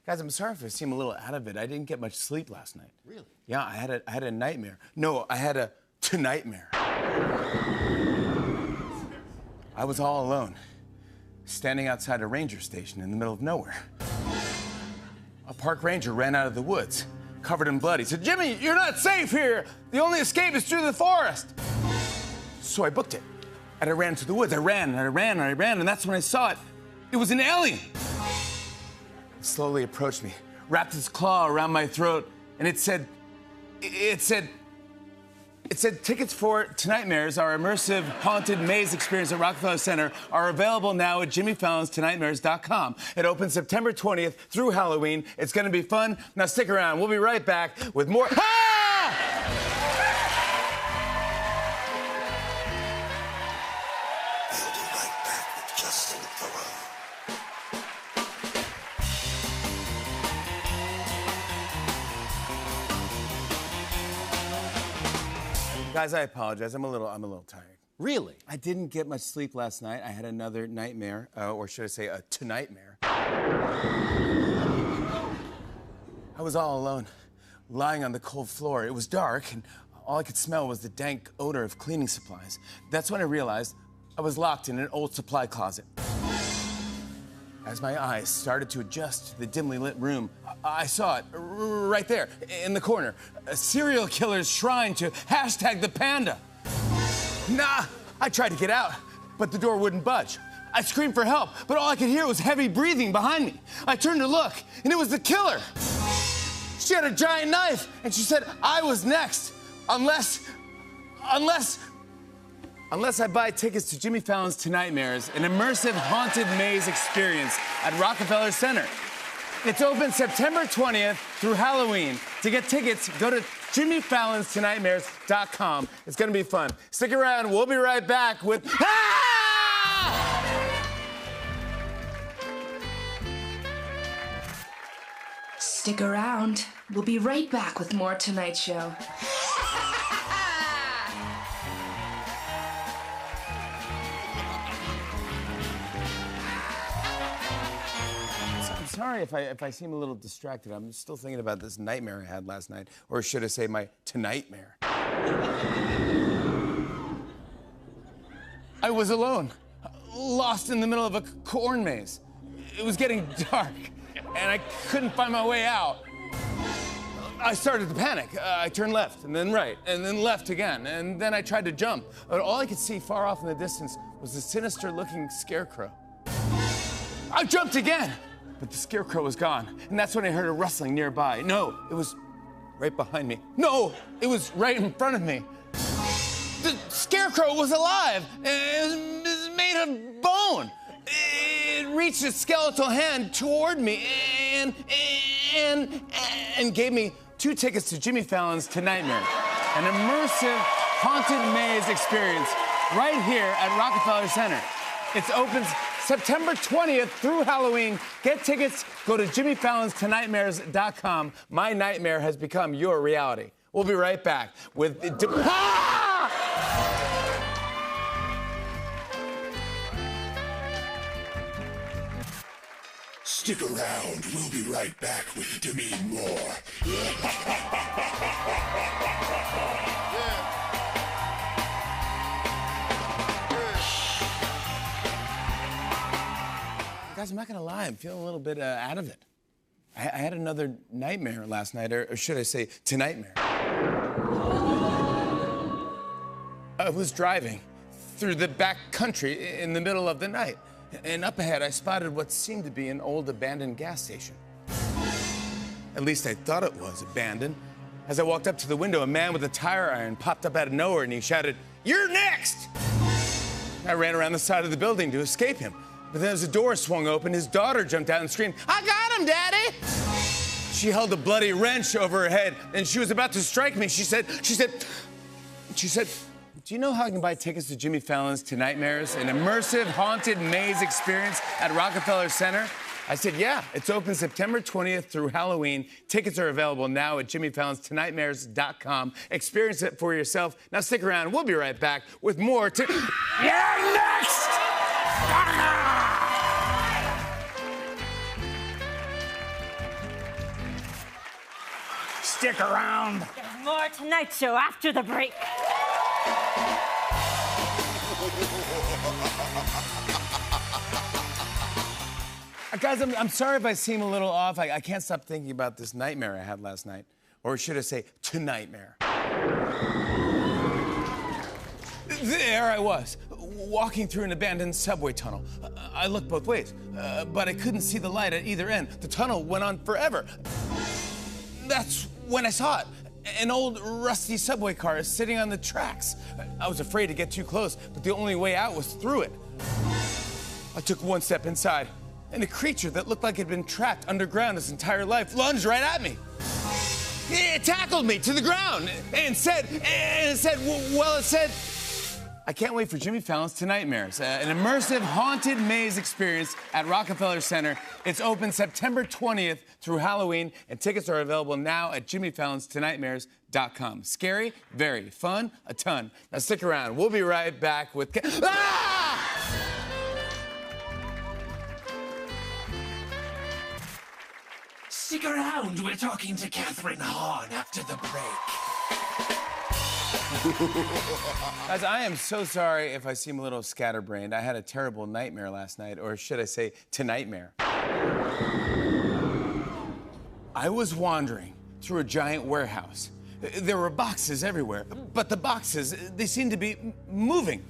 Guys, I'm sorry if I seem a little out of it. I didn't get much sleep last night. Really? Yeah, I had a nightmare. No, I had a tonight-mare. I was all alone, standing outside a ranger station in the middle of nowhere. A park ranger ran out of the woods, covered in blood. He said, "Jimmy, you're not safe here. The only escape is through the forest." So I booked it, and I ran into the woods. I ran, and that's when I saw it. It was an alien. It slowly approached me, wrapped its claw around my throat, and it said, tickets for Tonightmares, our immersive haunted maze experience at Rockefeller Center, are available now at jimmyfallonstonightmares.com. It opens September 20th through Halloween. It's going to be fun. Now stick around. We'll be right back with more. We'll be right back with Justin Theroux. Guys, I apologize. I'm a little tired. Really? I didn't get much sleep last night. I had another nightmare, or should I say a tonightmare. I was all alone, lying on the cold floor. It was dark, and all I could smell was the dank odor of cleaning supplies. That's when I realized I was locked in an old supply closet. As my eyes started to adjust to the dimly lit room, I saw it right there in the corner. A serial killer's shrine to #ThePanda. Nah, I tried to get out, but the door wouldn't budge. I screamed for help, but all I could hear was heavy breathing behind me. I turned to look, and it was the killer. She had a giant knife, and she said I was next, unless I buy tickets to Jimmy Fallon's Tonightmares, an immersive haunted maze experience at Rockefeller Center. It's open September 20th through Halloween. To get tickets, go to jimmyfallonstonightmares.com. It's going to be fun. Stick around. We'll be right back with... Stick around. We'll be right back with more Tonight Show. I'm sorry if I seem a little distracted. I'm still thinking about this nightmare I had last night, or should I say my tonightmare. I was alone, lost in the middle of a corn maze. It was getting dark, and I couldn't find my way out. I started to panic. I turned left, and then right, and then left again, and then I tried to jump. But all I could see far off in the distance was a sinister-looking scarecrow. I jumped again, but the scarecrow was gone, and that's when I heard a rustling nearby. No, it was right behind me. No, it was right in front of me. The scarecrow was alive. It was made of bone. It reached its skeletal hand toward me and gave me 2 tickets to Jimmy Fallon's Tonightmares, an immersive haunted maze experience right here at Rockefeller Center. It opens September 20th through Halloween. Get tickets, go to jimmyfallonstonightmares.com. My nightmare has become your reality. We'll be right back with... Stick around. We'll be right back with Demi Moore. Guys, I'm not gonna lie, I'm feeling a little bit out of it. I had another nightmare last night, or should I say, tonightmare. I was driving through the back country in the middle of the night, and up ahead I spotted what seemed to be an old abandoned gas station. At least I thought it was abandoned. As I walked up to the window, a man with a tire iron popped up out of nowhere and he shouted, "You're next!" I ran around the side of the building to escape him. But then as the door swung open, his daughter jumped out and screamed, "I got him, Daddy!" She held a bloody wrench over her head, and she was about to strike me. She said, "Do you know how I can buy tickets to Jimmy Fallon's Tonightmares, an immersive haunted maze experience at Rockefeller Center?" I said, "Yeah, it's open September 20th through Halloween. Tickets are available now at jimmyfallonstonightmares.com. Experience it for yourself. Now stick around. We'll be right back with more You're next! Stick around. There's more Tonight Show after the break. Guys, I'm sorry if I seem a little off. I can't stop thinking about this nightmare I had last night. Or should I say, to-nightmare. There I was, walking through an abandoned subway tunnel. I looked both ways, but I couldn't see the light at either end. The tunnel went on forever. That's when I saw it. An old, rusty subway car sitting on the tracks. I was afraid to get too close, but the only way out was through it. I took one step inside, and a creature that looked like it had been trapped underground its entire life lunged right at me. It tackled me to the ground and said, I can't wait for Jimmy Fallon's Tonight-Mares, an immersive haunted maze experience at Rockefeller Center. It's open September 20th through Halloween, and tickets are available now at jimmyfallon'stonightmares.com. Scary, very fun, a ton. Now stick around. We'll be right back with... Stick around. We're talking to Catherine Hahn after the break. Guys, I am so sorry if I seem a little scatterbrained. I had a terrible nightmare last night, or should I say, to-nightmare. I was wandering through a giant warehouse. There were boxes everywhere, but the boxes, they seemed to be moving.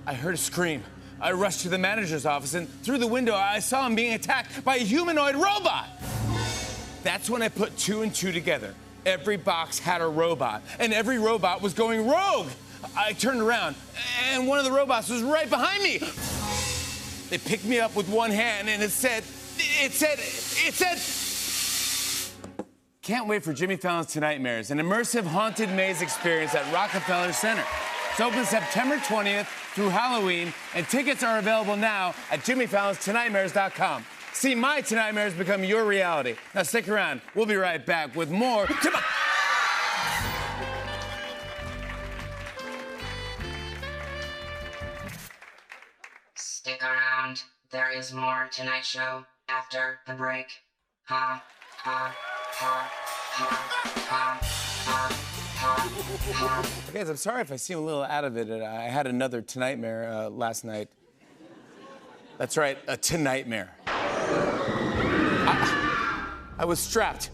I heard a scream. I rushed to the manager's office, and through the window, I saw him being attacked by a humanoid robot. That's when I put two and two together. Every box had a robot, and every robot was going rogue. I turned around, and one of the robots was right behind me. They picked me up with one hand, and it said, can't wait for Jimmy Fallon's Tonight-Mares, an immersive haunted maze experience at Rockefeller Center. It's open September 20th through Halloween, and tickets are available now at jimmyfallon'stonightmares.com. See my Tonight-Mares become your reality. Now stick around. We'll be right back with more. Stick around. There is more Tonight Show after the break. Ha, ha, ha, ha, ha, ha. Guys, I'm sorry if I seem a little out of it. I had another Tonight-Mare last night. That's right, a Tonight-Mare. I was strapped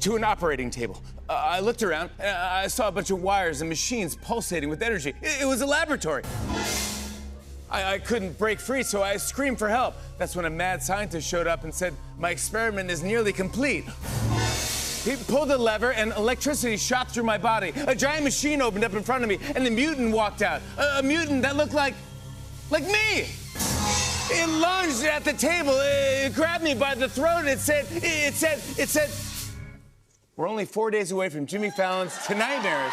to an operating table. I looked around, and I saw a bunch of wires and machines pulsating with energy. It was a laboratory. I couldn't break free, so I screamed for help. That's when a mad scientist showed up and said, my experiment is nearly complete. He pulled a lever, and electricity shot through my body. A giant machine opened up in front of me, and a mutant walked out. A mutant that looked like me. It lunged at the table. It grabbed me by the throat. It said, we're only 4 days away from Jimmy Fallon's Tonight-Mares,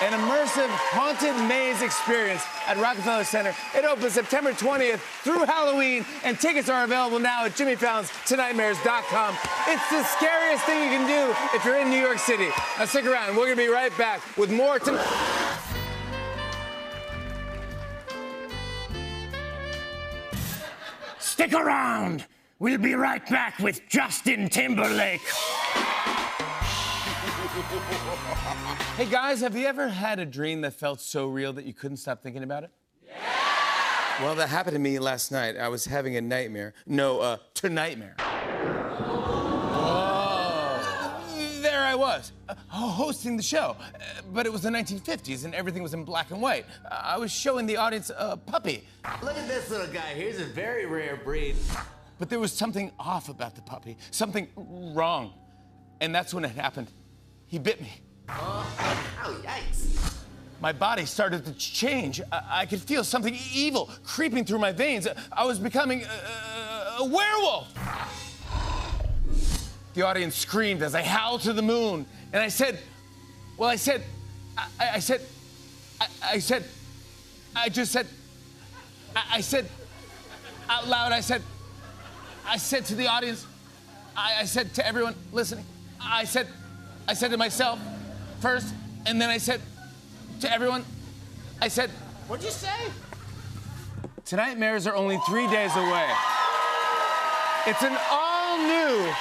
an immersive haunted maze experience at Rockefeller Center. It opens September 20th through Halloween, and tickets are available now at jimmyfallon'stonightmares.com. It's the scariest thing you can do if you're in New York City. Now stick around. We're going to be right back with more tonight. Stick around. We'll be right back with Justin Timberlake. Hey guys, have you ever had a dream that felt so real that you couldn't stop thinking about it? Yeah! Well, that happened to me last night. I was having a nightmare. No, to-nightmare. There I was, hosting the show. But it was the 1950s and everything was in black and white. I was showing the audience a puppy. Look at this little guy. Here's a very rare breed. But there was something off about the puppy, something wrong. And that's when it happened. He bit me. Oh, yikes. My body started to change. I could feel something evil creeping through my veins. I was becoming a werewolf. The audience screamed as I howled to the moon. And I said out loud, I said to the audience, I said to everyone listening, I said to myself first, and then I said to everyone, What'd you say? Tonight-Mares are only 3 days away. It's an all-new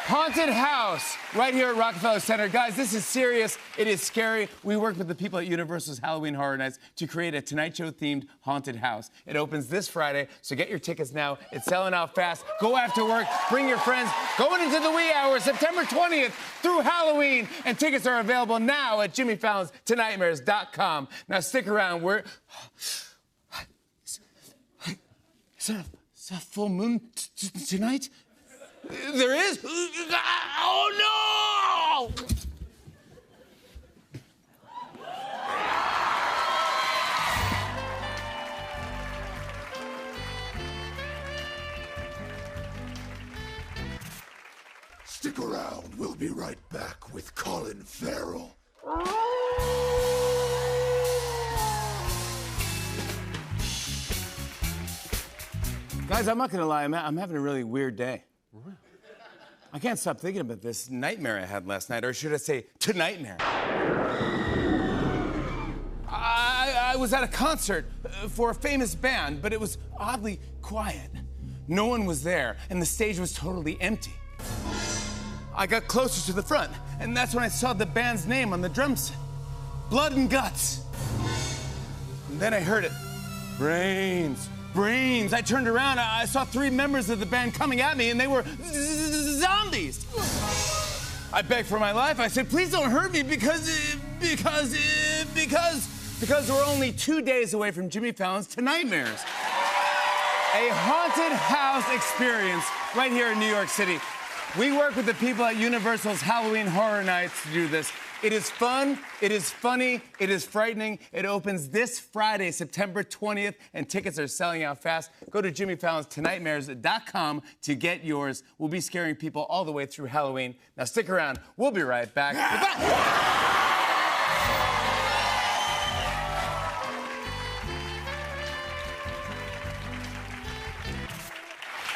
Haunted house right here at Rockefeller Center. Guys, this is serious. It is scary. We worked with the people at Universal's Halloween Horror Nights to create a Tonight Show-themed haunted house. It opens this Friday, so get your tickets now. It's selling out fast. Go after work. Bring your friends. Going into the wee hours, September 20th through Halloween. And tickets are available now at JimmyFallonsTonightmares.com. Now, stick around. Is there a full moon tonight? There is? Oh, no! Stick around. We'll be right back with Colin Farrell. Guys, I'm not gonna lie, I'm having a really weird day. I can't stop thinking about this nightmare I had last night, or should I say, tonightmare. I was at a concert for a famous band, but it was oddly quiet. No one was there, and the stage was totally empty. I got closer to the front, and that's when I saw the band's name on the drum set. Blood and Guts. And then I heard it. Brains. Brains. I turned around, I saw 3 members of the band coming at me, and they were zombies. I begged for my life. I said, please don't hurt me because we're only 2 days away from Jimmy Fallon's Tonightmares. A haunted house experience right here in New York City. We work with the people at Universal's Halloween Horror Nights to do this. It is fun, it is funny, it is frightening. It opens this Friday, September 20th, and tickets are selling out fast. Go to JimmyFallonsTonightmares.com to get yours. We'll be scaring people all the way through Halloween. Now stick around, we'll be right back.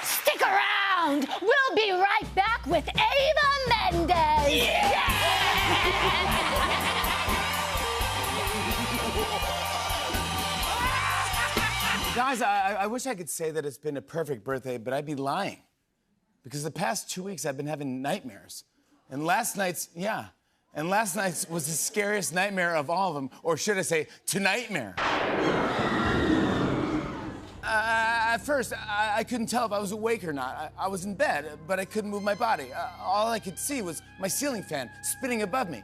Stick around. We'll be right back with Ava Mendes. Yeah! Guys, I wish I could say that it's been a perfect birthday, but I'd be lying. Because the past 2 weeks I've been having nightmares. And last night's was the scariest nightmare of all of them, or should I say, tonightmare. At first, I couldn't tell if I was awake or not. I was in bed, but I couldn't move my body. All I could see was my ceiling fan spinning above me.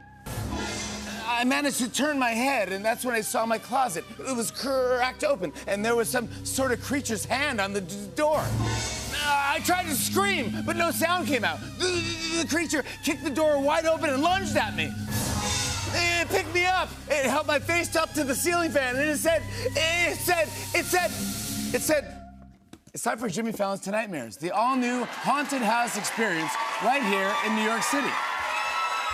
I managed to turn my head, and that's when I saw my closet. It was cracked open, and there was some sort of creature's hand on the door. I tried to scream, but no sound came out. The creature kicked the door wide open and lunged at me. It picked me up. It held my face up to the ceiling fan, and it said, it's time for Jimmy Fallon's Tonightmares, the all-new haunted house experience right here in New York City.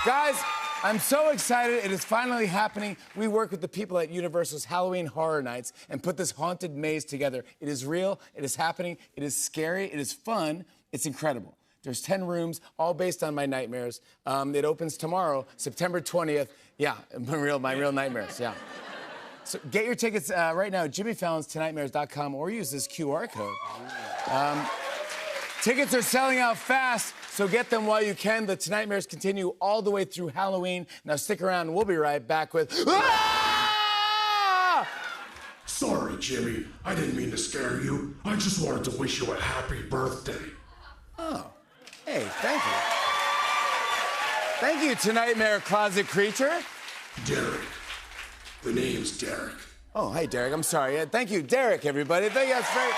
Guys, I'm so excited. It is finally happening. We work with the people at Universal's Halloween Horror Nights and put this haunted maze together. It is real. It is happening. It is scary. It is fun. It's incredible. There's 10 rooms, all based on my nightmares. It opens tomorrow, September 20th. Yeah, my real nightmares, yeah. So get your tickets right now at JimmyFallonsTonightmares.com or use this QR code. Tickets are selling out fast, so get them while you can. The Tonightmares continue all the way through Halloween. Now stick around, we'll be right back with... Ah! Sorry, Jimmy. I didn't mean to scare you. I just wanted to wish you a happy birthday. Oh, hey, thank you. Thank you, Tonightmare Closet Creature. Derek. The name's Derek. Oh, hey, Derek, I'm sorry. Thank you, Derek, everybody. Thank you, that's great.